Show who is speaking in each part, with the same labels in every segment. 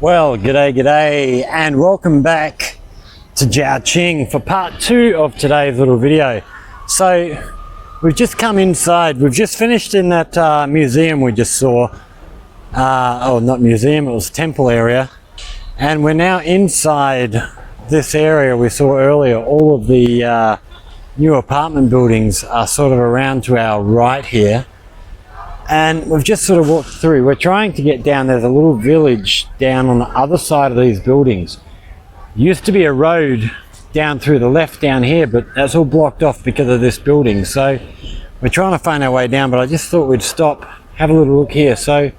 Speaker 1: Well, g'day, and welcome back to ZhaoQing for part 2 of today's little video. So, we've just come inside. We've just finished in that museum we just saw. Oh, not museum, it was temple area. And we're now inside this area we saw earlier. All of the new apartment buildings are sort of around to our right here. And we've just sort of walked through. We're trying to get down. There's a little village down on the other side of these buildings. Used to be a road down through the left down here, but that's all blocked off because of this building. So we're trying to find our way down, but I just thought we'd stop, have a little look here. So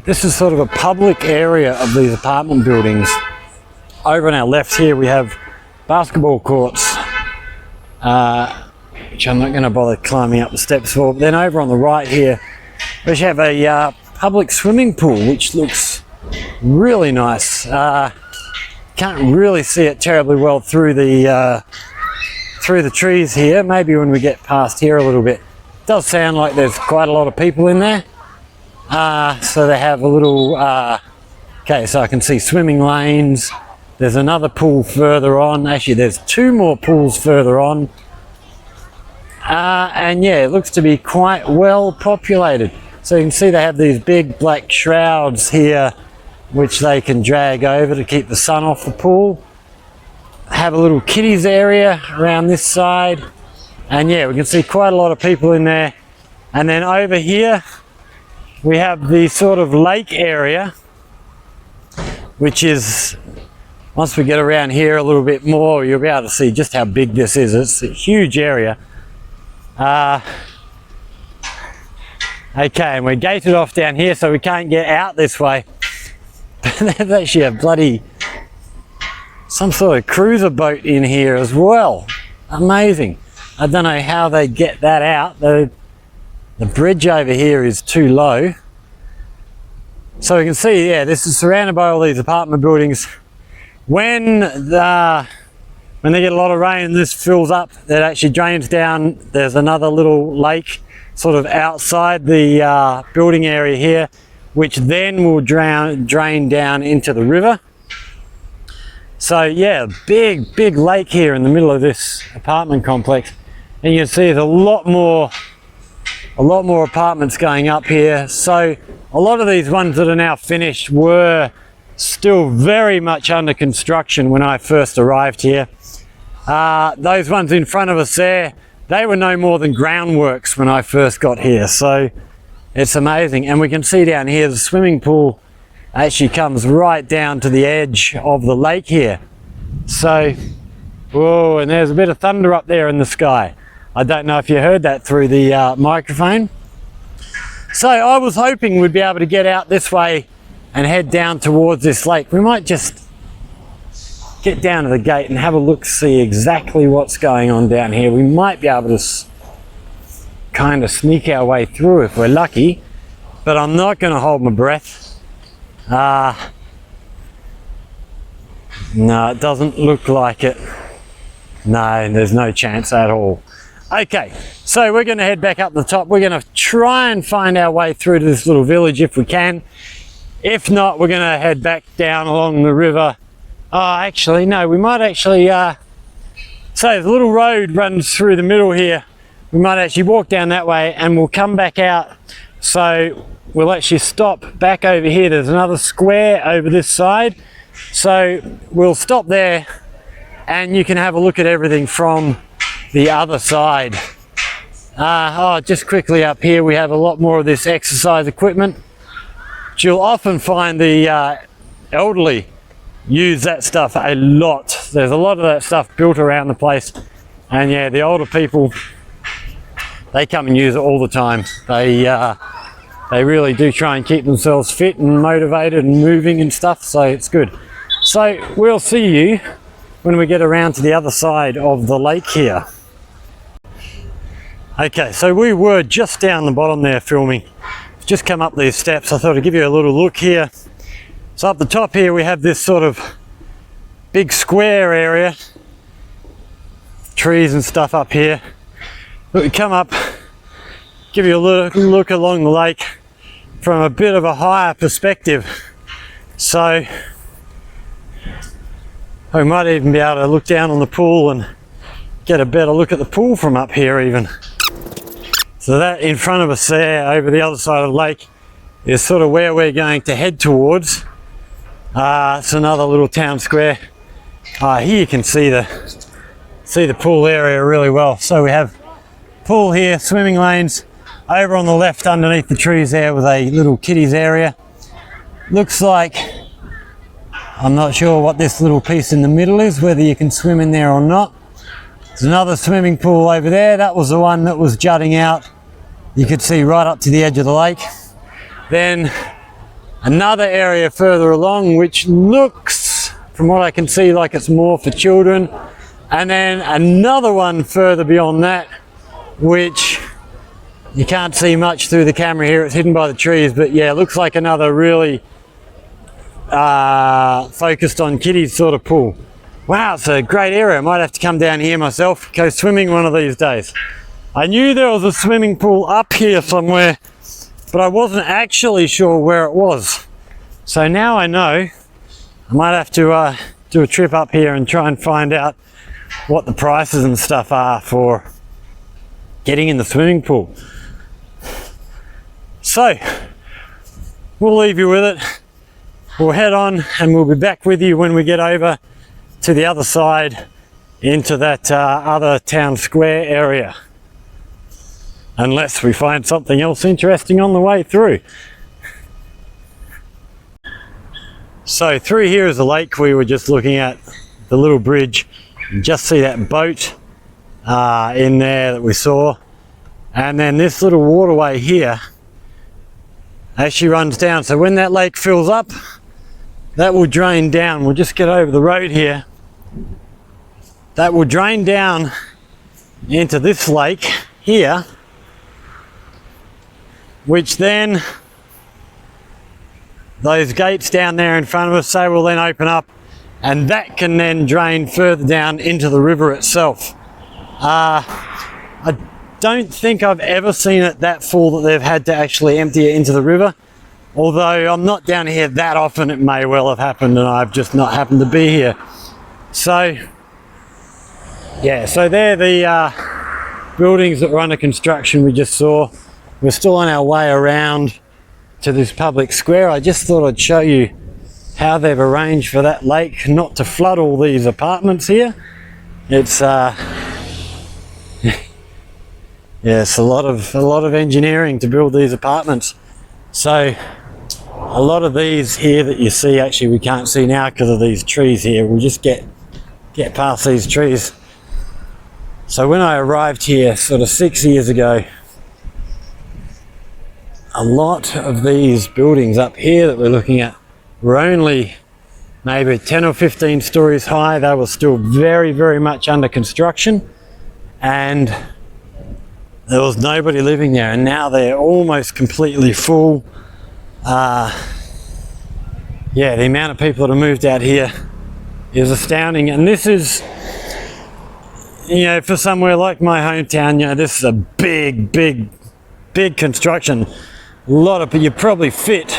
Speaker 1: this is sort of a public area of these apartment buildings. Over on our left here we have basketball courts, which I'm not going to bother climbing up the steps for. But then over on the right here, we actually have a public swimming pool, which looks really nice. Can't really see it terribly well through the trees here. Maybe when we get past here a little bit. It does sound like there's quite a lot of people in there. So they have a little, okay, so I can see swimming lanes. There's another pool further on. Actually, there's 2 more pools further on. And yeah, it looks to be quite well populated. So you can see they have these big black shrouds here which they can drag over to keep the sun off the pool. Have a little kiddies area around this side. And yeah, we can see quite a lot of people in there. And then over here we have the sort of lake area, which is, once we get around here a little bit more, you'll be able to see just how big this is. It's a huge area. Okay, and we're gated off down here, so we can't get out this way. There's actually a bloody, some sort of cruiser boat in here as well. Amazing. I don't know how they get that out. The bridge over here is too low. So we can see, yeah, this is surrounded by all these apartment buildings. When they get a lot of rain, this fills up, it actually drains down. There's another little lake sort of outside the building area here, which then will drain down into the river. So yeah, big lake here in the middle of this apartment complex. And you can see there's a lot more apartments going up here. So a lot of these ones that are now finished were still very much under construction when I first arrived here. Those ones in front of us there, they were no more than groundworks when I first got here. So it's amazing. And we can see down here the swimming pool actually comes right down to the edge of the lake here. So, whoa, and there's a bit of thunder up there in the sky. I don't know if you heard that through the microphone. So I was hoping we'd be able to get out this way and head down towards this lake. We might just get down to the gate and have a look, see exactly what's going on down here. We might be able to kind of sneak our way through if we're lucky, but I'm not going to hold my breath. No, it doesn't look like it. No, there's no chance at all. Okay, so we're going to head back up the top. We're going to try and find our way through to this little village if we can. If not, we're going to head back down along the river. Oh, actually, no, we might actually, so there's a little road runs through the middle here. We might actually walk down that way and we'll come back out. So we'll actually stop back over here. There's another square over this side. So we'll stop there and you can have a look at everything from the other side. Just quickly up here, we have a lot more of this exercise equipment. You'll often find the elderly use that stuff a lot. There's a lot of that stuff built around the place, and yeah, the older people, they come and use it all the time. They really do try and keep themselves fit and motivated and moving and stuff, so it's good. So we'll see you when we get around to the other side of the lake here. Okay, so we were just down the bottom there filming. Just come up these steps. I thought I'd give you a little look here. So up the top here we have this sort of big square area, trees and stuff up here. But we come up, give you a look along the lake from a bit of a higher perspective. So we might even be able to look down on the pool and get a better look at the pool from up here even. So that in front of us there, over the other side of the lake, is sort of where we're going to head towards. It's another little town square. Here you can see the pool area really well. So we have pool here, swimming lanes. Over on the left underneath the trees there with a little kiddies area. Looks like, I'm not sure what this little piece in the middle is, whether you can swim in there or not. There's another swimming pool over there. That was the one that was jutting out. You could see right up to the edge of the lake. Then another area further along, which looks, from what I can see, like it's more for children. And then another one further beyond that, which you can't see much through the camera here. It's hidden by the trees, but yeah, it looks like another really focused on kiddies sort of pool. Wow, it's a great area. I might have to come down here myself, go swimming one of these days. I knew there was a swimming pool up here somewhere, but I wasn't actually sure where it was. So now I know. I might have to do a trip up here and try and find out what the prices and stuff are for getting in the swimming pool. So we'll leave you with it. We'll head on and we'll be back with you when we get over to the other side into that other town square area. Unless we find something else interesting on the way through. So through here is the lake we were just looking at, the little bridge. You just see that boat in there that we saw. And then this little waterway here actually runs down. So when that lake fills up, that will drain down. We'll just get over the road here. That will drain down into this lake here, which then those gates down there in front of us, they will then open up, and that can then drain further down into the river itself. I don't think I've ever seen it that full that they've had to actually empty it into the river. Although I'm not down here that often, it may well have happened and I've just not happened to be here. So yeah, so they're the buildings that were under construction we just saw. We're still on our way around to this public square. I just thought I'd show you how they've arranged for that lake not to flood all these apartments here. It's yes, a lot of engineering to build these apartments. So a lot of these here that you see, actually we can't see now because of these trees here. We'll just get past these trees. So when I arrived here sort of 6 years ago, a lot of these buildings up here that we're looking at were only maybe 10 or 15 stories high. They were still very, very much under construction, and there was nobody living there, and now they're almost completely full. Yeah, the amount of people that have moved out here is astounding. And this is, you know, for somewhere like my hometown, you know, this is a big construction. A lot of, you probably fit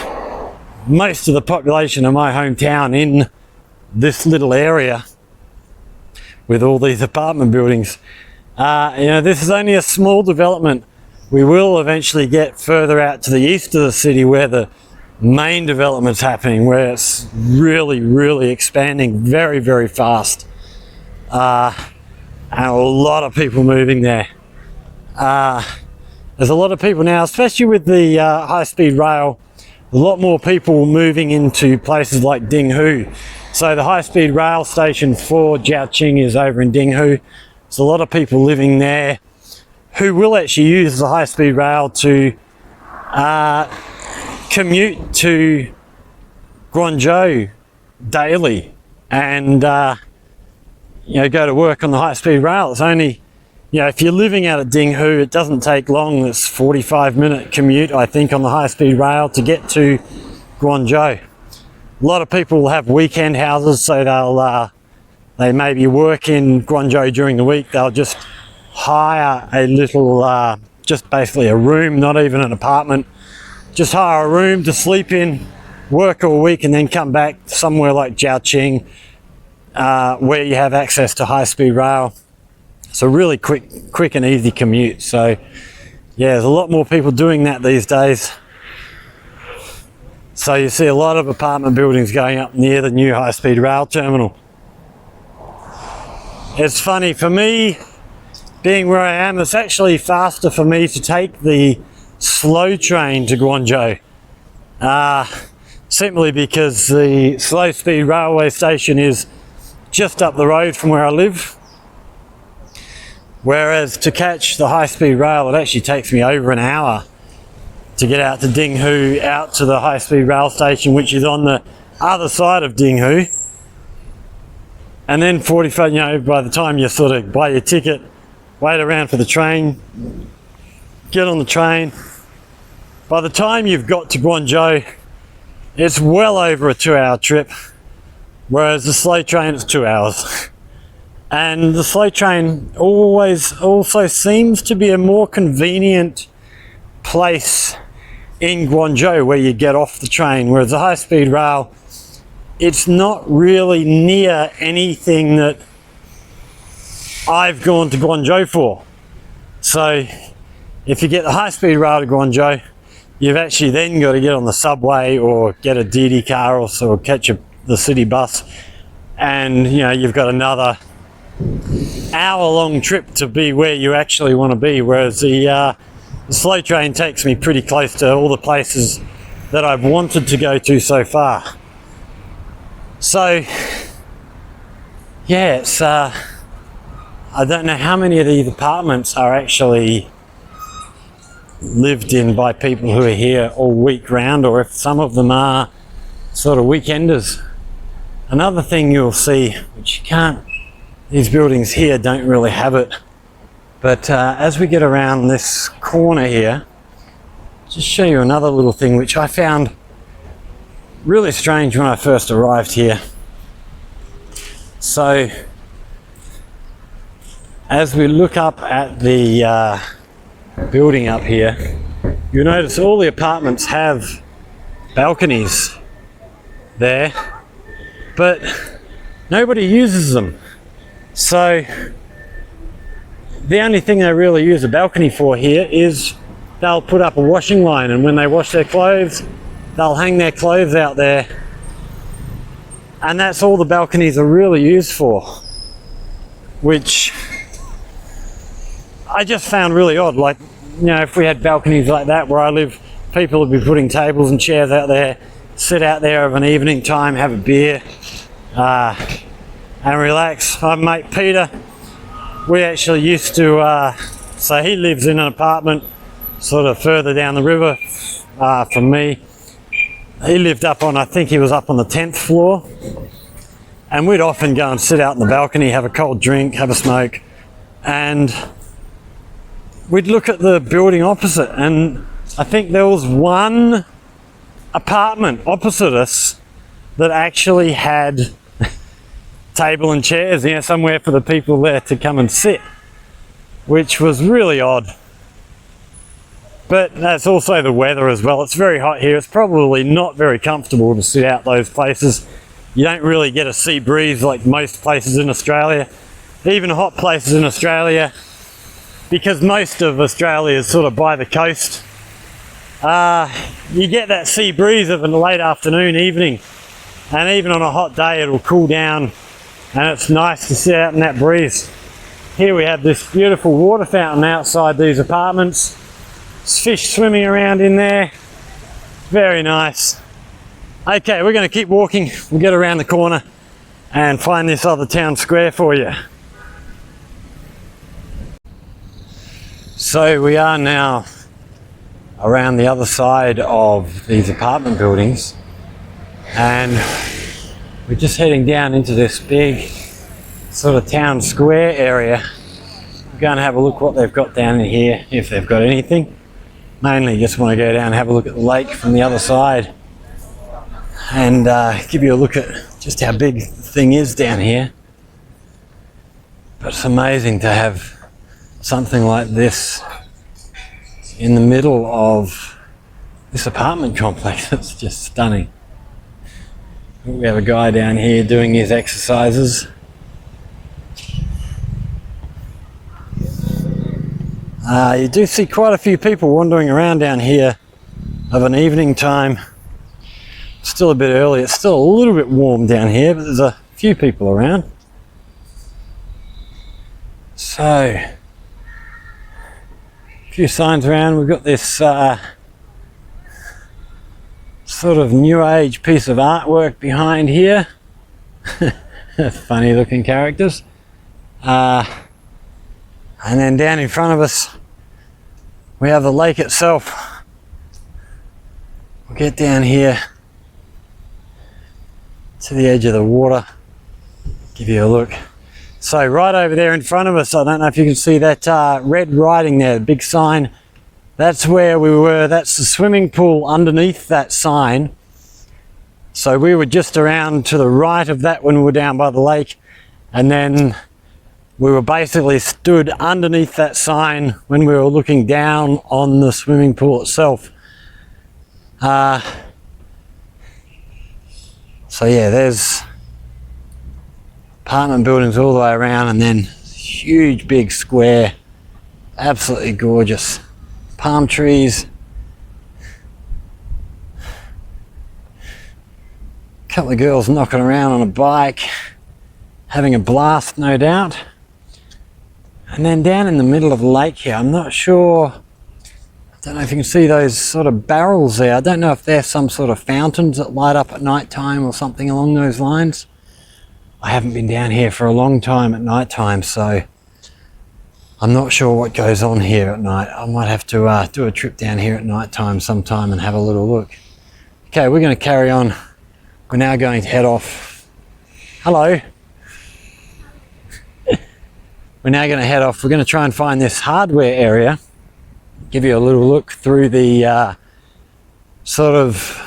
Speaker 1: most of the population of my hometown in this little area with all these apartment buildings. You know, this is only a small development. We will eventually get further out to the east of the city where the main development's happening, where it's really expanding very, very fast. And a lot of people moving there. There's a lot of people now, especially with the high-speed rail, a lot more people moving into places like Dinghu. So the high-speed rail station for ZhaoQing is over in Dinghu. There's a lot of people living there who will actually use the high-speed rail to commute to Guangzhou daily and you know, go to work on the high-speed rail. It's only, you know, if you're living out at Dinghu, it doesn't take long. It's 45-minute commute, I think, on the high-speed rail to get to Guangzhou. A lot of people will have weekend houses, so they maybe work in Guangzhou during the week. They'll just hire a little, just basically a room, not even an apartment. Just hire a room to sleep in work all week and then come back somewhere like ZhaoQing, where you have access to high-speed rail. It's a really quick and easy commute. So yeah, there's a lot more people doing that these days. So you see a lot of apartment buildings going up near the new high-speed rail terminal. It's funny, for me, being where I am, it's actually faster for me to take the slow train to Guangzhou. Simply because the slow speed railway station is just up the road from where I live. Whereas to catch the high speed rail, it actually takes me over an hour to get out to Dinghu, out to the high speed rail station, which is on the other side of Dinghu. And then 45, you know, by the time you sort of buy your ticket, wait around for the train, get on the train. By the time you've got to Guangzhou, it's well over a 2-hour trip, whereas the slow train is 2 hours. And the slow train also seems to be a more convenient place in Guangzhou where you get off the train, whereas the high-speed rail, it's not really near anything that I've gone to Guangzhou for. So if you get the high-speed rail to Guangzhou, you've actually then got to get on the subway or get a Didi car or catch the city bus, and you know, you've got another hour-long trip to be where you actually want to be, whereas the slow train takes me pretty close to all the places that I've wanted to go to so far. So yeah, it's I don't know how many of these apartments are actually lived in by people who are here all week round, or if some of them are sort of weekenders. Another thing you'll see, which you can't, these buildings here don't really have it, but as we get around this corner here, just show you another little thing which I found really strange when I first arrived here. So as we look up at the building up here, you'll notice all the apartments have balconies there, but nobody uses them. So the only thing they really use a balcony for here is they'll put up a washing line, and when they wash their clothes, they'll hang their clothes out there, and that's all the balconies are really used for, which I just found really odd. Like, you know, if we had balconies like that where I live, people would be putting tables and chairs out there, sit out there of an evening time, have a beer, and relax. My mate Peter, we actually used to, so he lives in an apartment sort of further down the river from me. He lived up on, I think he was up on the 10th floor, and we'd often go and sit out in the balcony, have a cold drink, have a smoke, and we'd look at the building opposite, and I think there was one apartment opposite us that actually had table and chairs, you know, somewhere for the people there to come and sit, which was really odd. But that's also the weather as well. It's very hot here. It's probably not very comfortable to sit out those places. You don't really get a sea breeze like most places in Australia, even hot places in Australia, because most of Australia is sort of by the coast. You get that sea breeze of a late afternoon, evening, and even on a hot day it'll cool down, and it's nice to sit out in that breeze. Here we have this beautiful water fountain outside these apartments. There's fish swimming around in there. Very nice. Okay, we're going to keep walking. We'll get around the corner and find this other town square for you. So we are now around the other side of these apartment buildings, and we're just heading down into this big sort of town square area. We're going to have a look what they've got down in here, if they've got anything. Mainly just want to go down and have a look at the lake from the other side, and give you a look at just how big the thing is down here. But it's amazing to have something like this in the middle of this apartment complex. It's just stunning. We have a guy down here doing his exercises. You do see quite a few people wandering around down here of an evening time. Still a bit early, it's still a little bit warm down here, but there's a few people around. So, a few signs around. We've got this sort of new age piece of artwork behind here. Funny looking characters. And then down in front of us, we have the lake itself. We'll get down here to the edge of the water, give you a look. So right over there in front of us, I don't know if you can see that red writing there, the big sign. That's where we were. That's the swimming pool underneath that sign. So we were just around to the right of that when we were down by the lake, and then we were basically stood underneath that sign when we were looking down on the swimming pool itself. So yeah, there's apartment buildings all the way around, and then huge big square, absolutely gorgeous. Palm trees. A couple of girls knocking around on a bike, having a blast, no doubt. And then down in the middle of the lake here, I'm not sure, I don't know if you can see those sort of barrels there. I don't know if they're some sort of fountains that light up at night time or something along those lines. I haven't been down here for a long time at night time, so I'm not sure what goes on here at night. I might have to do a trip down here at night time sometime and have a little look. Okay, we're going to carry on. We're now going to head off. Hello. We're now going to head off. We're going to try and find this hardware area. Give you a little look through the sort of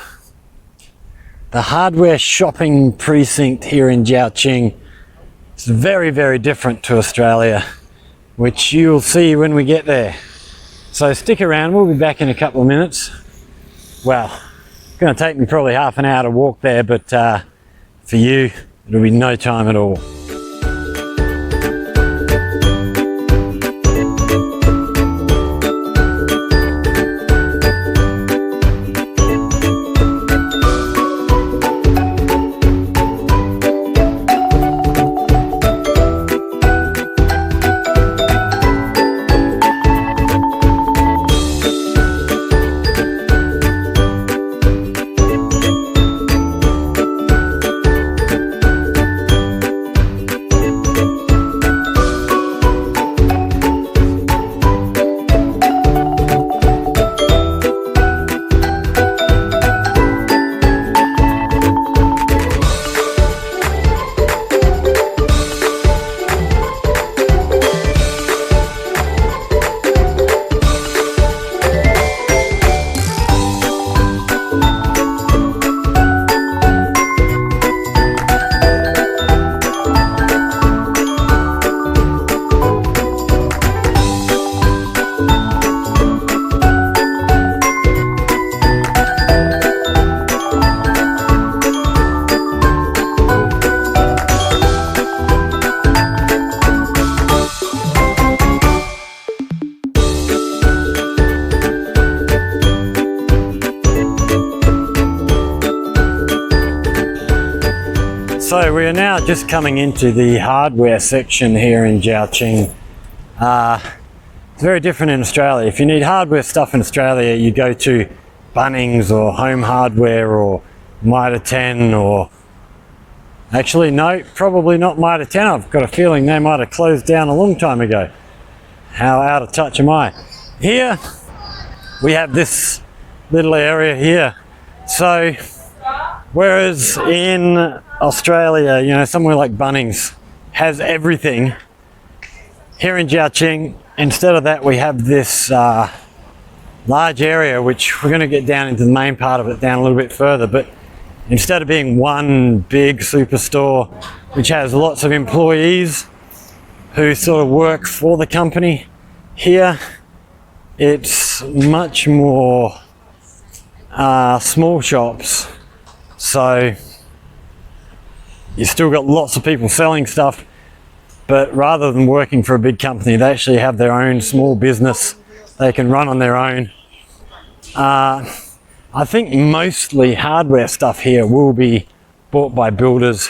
Speaker 1: the hardware shopping precinct here in ZhaoQing. It's very, very different to Australia, which you'll see when we get there. So stick around, we'll be back in a couple of minutes. Well, it's going to take me probably half an hour to walk there, but for you, it'll be no time at all. So we are now just coming into the hardware section here in ZhaoQing. It's very different in Australia. If you need hardware stuff in Australia, you go to Bunnings or Home Hardware or Mitre 10 or... Actually, no, probably not Mitre 10. I've got a feeling they might have closed down a long time ago. How out of touch am I? Here, we have this little area here. So, whereas in Australia, you know, somewhere like Bunnings has everything, here in ZhaoQing, instead of that, we have this large area, which we're going to get down into the main part of it down a little bit further, but instead of being one big superstore, which has lots of employees who sort of work for the company, here it's much more small shops. So you still got lots of people selling stuff, but rather than working for a big company, they actually have their own small business they can run on their own. I think mostly hardware stuff here will be bought by builders.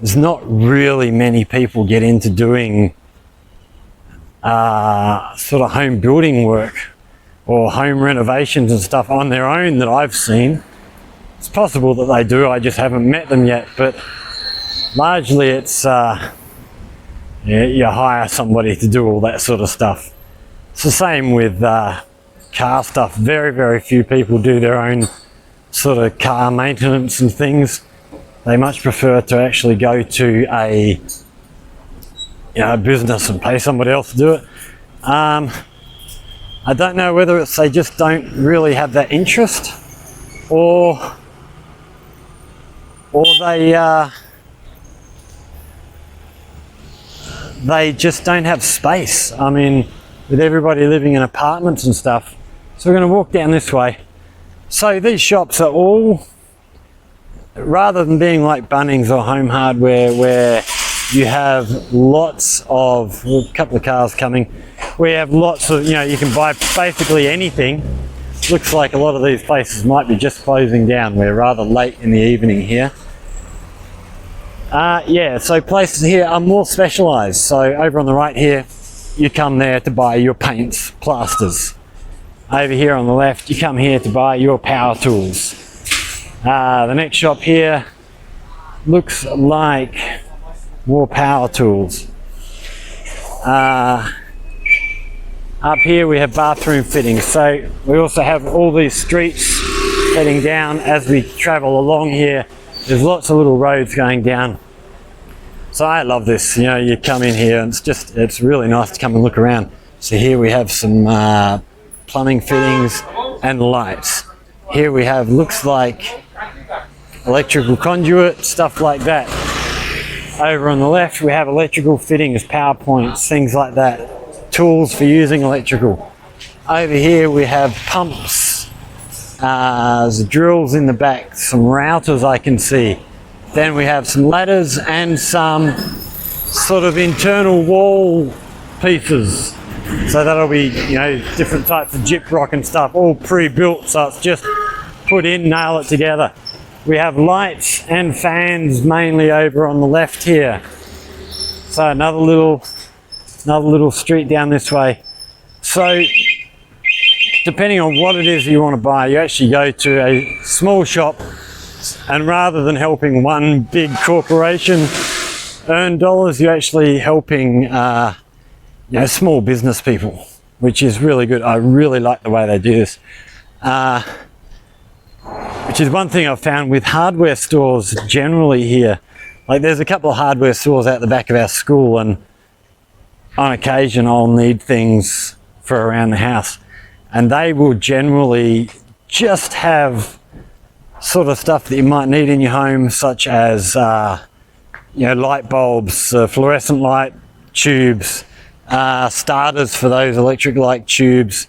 Speaker 1: There's not really many people get into doing sort of home building work or home renovations and stuff on their own that I've seen. It's possible that they do, I just haven't met them yet, but largely it's you hire somebody to do all that sort of stuff. It's the same with car stuff. Very, very few people do their own sort of car maintenance and things. They much prefer to actually go to a business and pay somebody else to do it. I don't know whether it's they just don't really have that interest, or they just don't have space. I mean, with everybody living in apartments and stuff. So we're going to walk down this way. So these shops are all, rather than being like Bunnings or Home Hardware where you have lots of, a couple of cars coming, we have lots of, you can buy basically anything. Looks like a lot of these places might be just closing down. We're rather late in the evening here. Yeah, so places here are more specialised. So over on the right here, you come there to buy your paints, plasters. Over here on the left, you come here to buy your power tools. The next shop here looks like more power tools. Up here we have bathroom fittings. So we also have all these streets heading down as we travel along here. There's lots of little roads going down. So I love this, you come in here and it's really nice to come and look around. So here we have some plumbing fittings and lights. Here we have, looks like electrical conduit, stuff like that. Over on the left we have electrical fittings, power points, things like that. Tools for using electrical. Over here we have pumps, there's drills in the back, some routers I can see. Then we have some ladders and some sort of internal wall pieces. So that'll be, different types of gyprock and stuff, all pre-built, so it's just put in, nail it together. We have lights and fans mainly over on the left here. So another little street down this way. So depending on what it is you want to buy, you actually go to a small shop, and rather than helping one big corporation earn dollars, you're actually helping small business people, which is really good. I really like the way they do this. Which is one thing I've found with hardware stores generally here. Like there's a couple of hardware stores out the back of our school, and on occasion I'll need things for around the house, and they will generally just have sort of stuff that you might need in your home, such as light bulbs, fluorescent light tubes, starters for those electric light tubes,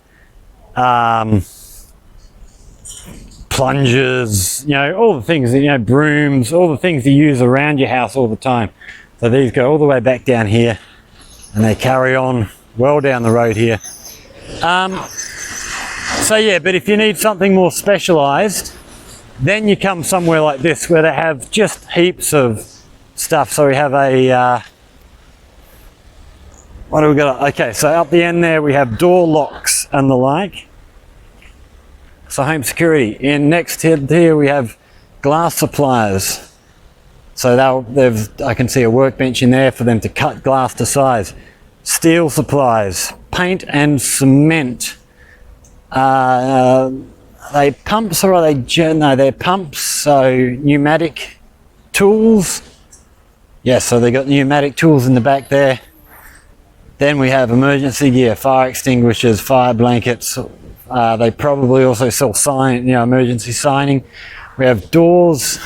Speaker 1: plungers, all the things, brooms, all the things you use around your house all the time. So these go all the way back down here, and they carry on well down the road here. So yeah, but if you need something more specialized, then you come somewhere like this where they have just heaps of stuff. So we have a, what do we got? Okay, so up the end there we have door locks and the like. So home security. In next here we have glass suppliers. So I can see a workbench in there for them to cut glass to size. Steel supplies, paint and cement. They pumps or are they, no, they're pumps, so pneumatic tools. Yeah, so they got pneumatic tools in the back there. Then we have emergency gear, fire extinguishers, fire blankets. They probably also sell emergency signing. We have doors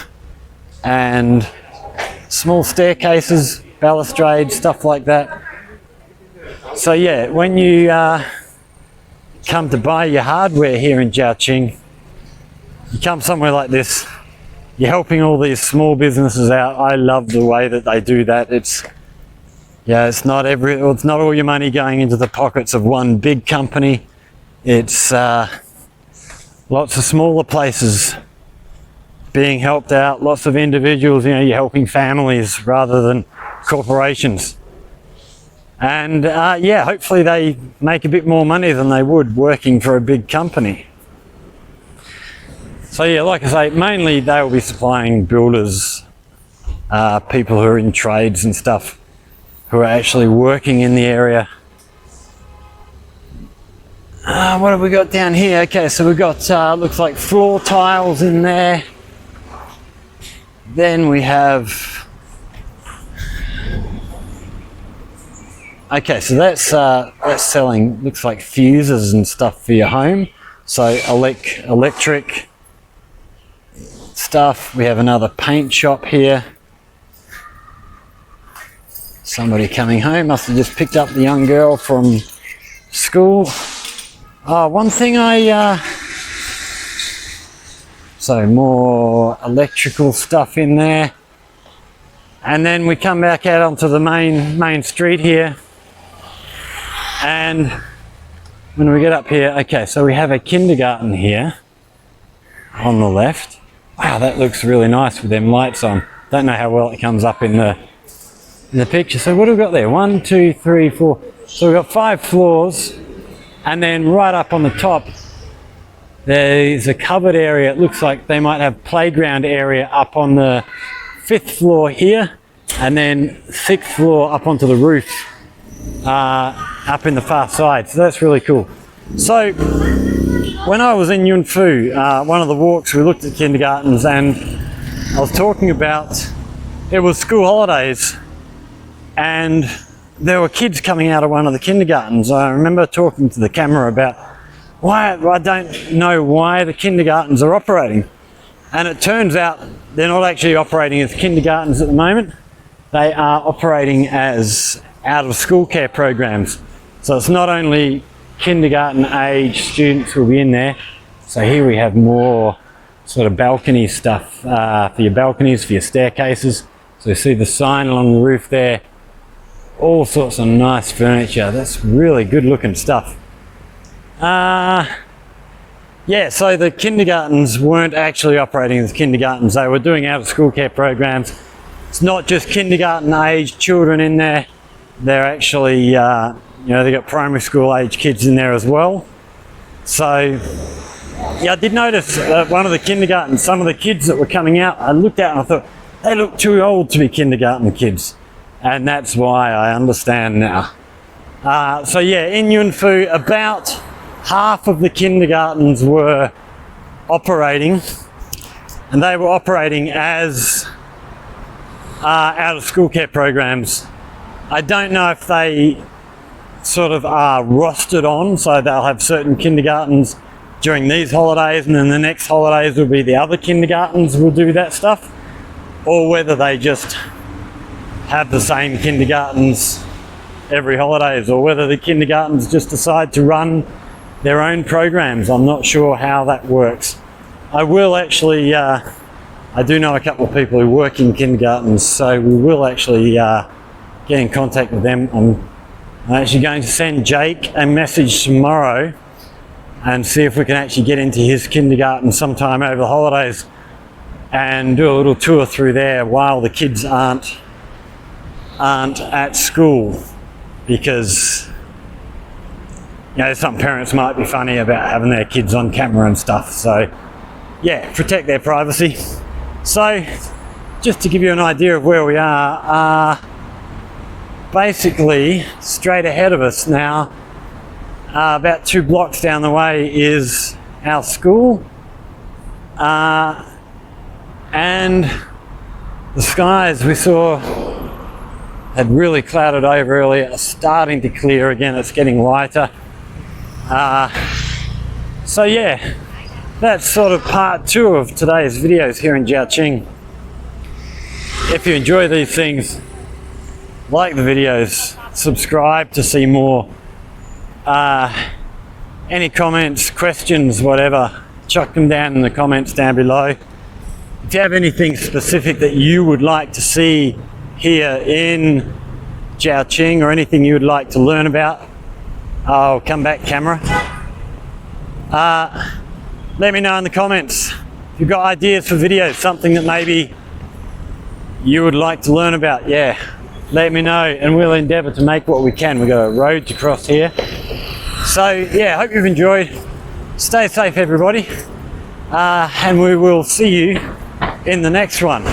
Speaker 1: and small staircases, balustrades, stuff like that. So yeah, when you come to buy your hardware here in ZhaoQing, you come somewhere like this you're helping all these small businesses out. I love the way that they do that. It's not all your money going into the pockets of one big company. It's lots of smaller places being helped out, lots of individuals, you're helping families rather than corporations. And hopefully they make a bit more money than they would working for a big company. So yeah, like I say, mainly they will be supplying builders, people who are in trades and stuff, who are actually working in the area. What have we got down here? Okay, so we've got, looks like floor tiles in there. Then we have, okay, so that's selling, looks like fuses and stuff for your home. So electric stuff. We have another paint shop here. Somebody coming home, must have just picked up the young girl from school. One thing so more electrical stuff in there. And then we come back out onto the main street here. And when we get up here, okay, so we have a kindergarten here on the left. Wow, that looks really nice with them lights on. Don't know how well it comes up in the picture. So what have we got there? 1, 2, 3, 4. So we've got 5 floors. And then right up on the top, there's a covered area. It looks like they might have playground area up on the 5th floor here, and then 6th floor up onto the roof, up in the far side. So that's really cool. So when I was in Yunfu, one of the walks, we looked at kindergartens, and I was talking about, it was school holidays, and there were kids coming out of one of the kindergartens. I remember talking to the camera about I don't know why the kindergartens are operating. And it turns out they're not actually operating as kindergartens at the moment. They are operating as out of school care programs. So it's not only kindergarten age students who will be in there. So here we have more sort of balcony stuff for your balconies, for your staircases. So you see the sign along the roof there. All sorts of nice furniture. That's really good looking stuff. Yeah, so the kindergartens weren't actually operating as kindergartens. They were doing out of school care programs. It's not just kindergarten age children in there. They're actually, they've got primary school age kids in there as well. So yeah, I did notice one of the kindergartens, some of the kids that were coming out, I looked out and I thought, they look too old to be kindergarten kids. And that's why I understand now. So yeah, in Yunfu, about half of the kindergartens were operating, and they were operating as out of school care programs. I don't know if they sort of are rostered on, so they'll have certain kindergartens during these holidays, and then the next holidays will be the other kindergartens will do that stuff, or whether they just have the same kindergartens every holidays, or whether the kindergartens just decide to run their own programs. I'm not sure how that works. I will actually, I do know a couple of people who work in kindergartens, so we will actually get in contact with them. I'm actually going to send Jake a message tomorrow and see if we can actually get into his kindergarten sometime over the holidays and do a little tour through there while the kids aren't at school, because some parents might be funny about having their kids on camera and stuff. So yeah, protect their privacy. So just to give you an idea of where we are, basically straight ahead of us now, about 2 blocks down the way is our school, and the skies we saw had really clouded over earlier, are starting to clear again. It's getting lighter. So yeah, that's sort of part 2 of today's videos here in ZhaoQing. If you enjoy these things, like the videos, subscribe to see more. Any comments, questions, whatever, chuck them down in the comments down below. if you have anything specific that you would like to see here in ZhaoQing, or anything you would like to learn about, I'll come back camera. Let me know in the comments if you've got ideas for videos, something that maybe you would like to learn about. Yeah, let me know and we'll endeavor to make what we can. We've got a road to cross here. So yeah, hope you've enjoyed. Stay safe, everybody, and we will see you in the next one.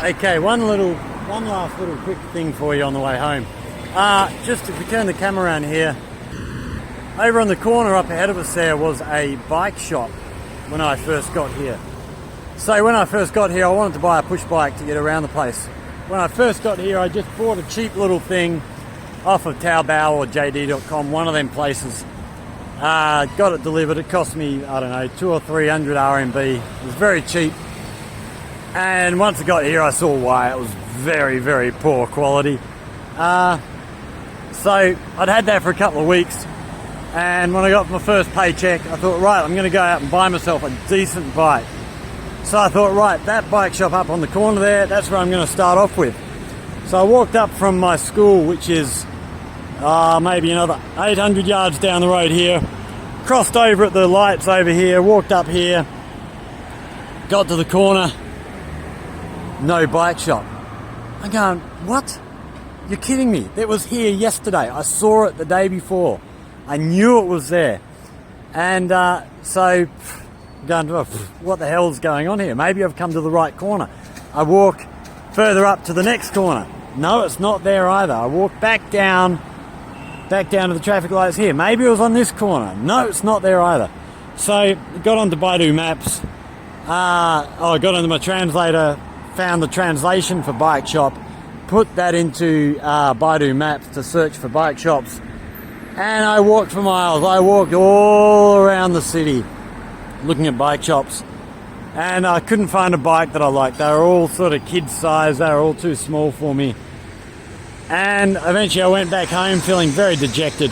Speaker 1: Okay, one last little quick thing for you on the way home. Just if we turn the camera around here, over on the corner up ahead of us there was a bike shop when I first got here. So when I first got here, I wanted to buy a push bike to get around the place. When I first got here, I just bought a cheap little thing off of Taobao or JD.com, one of them places. Got it delivered. It cost me, I don't know, 200 or 300 RMB. It was very cheap. And once I got here, I saw why. It was very, very poor quality. So I'd had that for a couple of weeks. And when I got my first paycheck, I thought, right, I'm going to go out and buy myself a decent bike. So I thought, right, that bike shop up on the corner there, that's where I'm going to start off with. So I walked up from my school, which is maybe another 800 yards down the road here, crossed over at the lights over here, walked up here, got to the corner, no bike shop. I'm going, what? You're kidding me. It was here yesterday. I saw it the day before. I knew it was there. And so, going, oh, what the hell's going on here? Maybe I've come to the right corner. I walk further up to the next corner. No, it's not there either. I walk back down to the traffic lights here. Maybe it was on this corner. No, it's not there either. So, got onto Baidu Maps. I got onto my translator, found the translation for bike shop, put that into Baidu Maps to search for bike shops, and I walked for miles. I walked all around the city looking at bike shops, and I couldn't find a bike that I liked. They were all sort of kid size. They were all too small for me. And eventually I went back home feeling very dejected.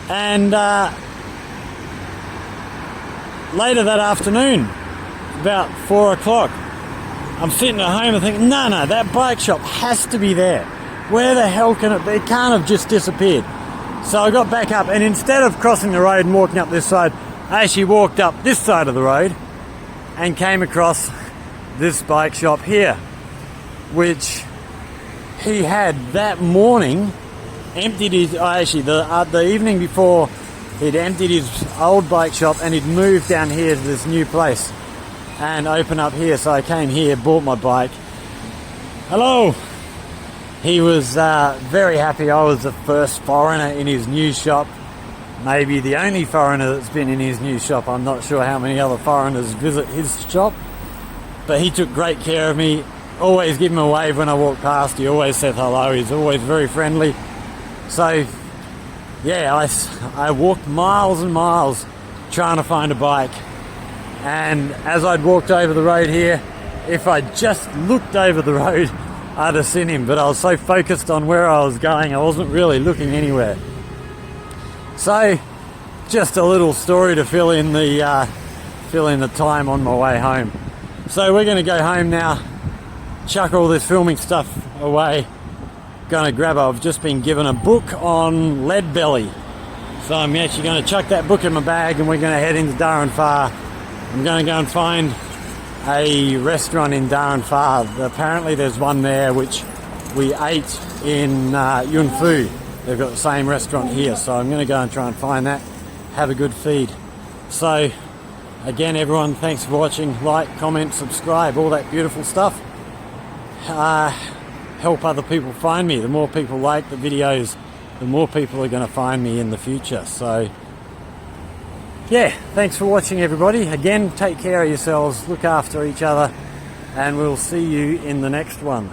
Speaker 1: And later that afternoon, about 4 o'clock, I'm sitting at home and thinking, no, that bike shop has to be there. Where the hell can it be? It can't have just disappeared. So I got back up, and instead of crossing the road and walking up this side, I actually walked up this side of the road and came across this bike shop here, which he had that morning emptied his, the evening before, he'd emptied his old bike shop and he'd moved down here to this new place and opened up here. So I came here, bought my bike. Hello! He was very happy. I was the first foreigner in his new shop. Maybe the only foreigner that's been in his new shop. I'm not sure how many other foreigners visit his shop. But he took great care of me. Always give him a wave when I walk past. He always said hello. He's always very friendly. So, yeah, I walked miles and miles trying to find a bike. And as I'd walked over the road here, if I just looked over the road, I'd have seen him. But I was so focused on where I was going, I wasn't really looking anywhere. So, just a little story to fill in the time on my way home. So we're going to go home now, chuck all this filming stuff away. Going to grab, I've just been given a book on lead belly. So I'm actually going to chuck that book in my bag and we're going to head into Darren Far. I'm going to go and find a restaurant in Darren Far. Apparently there's one there which we ate in Yun Fu. They've got the same restaurant here, so I'm going to go and try and find that, have a good feed. So, again, everyone, thanks for watching. Like, comment, subscribe, all that beautiful stuff. Help other people find me. The more people like the videos, the more people are going to find me in the future. So, yeah, thanks for watching, everybody. Again, take care of yourselves, look after each other, and we'll see you in the next one.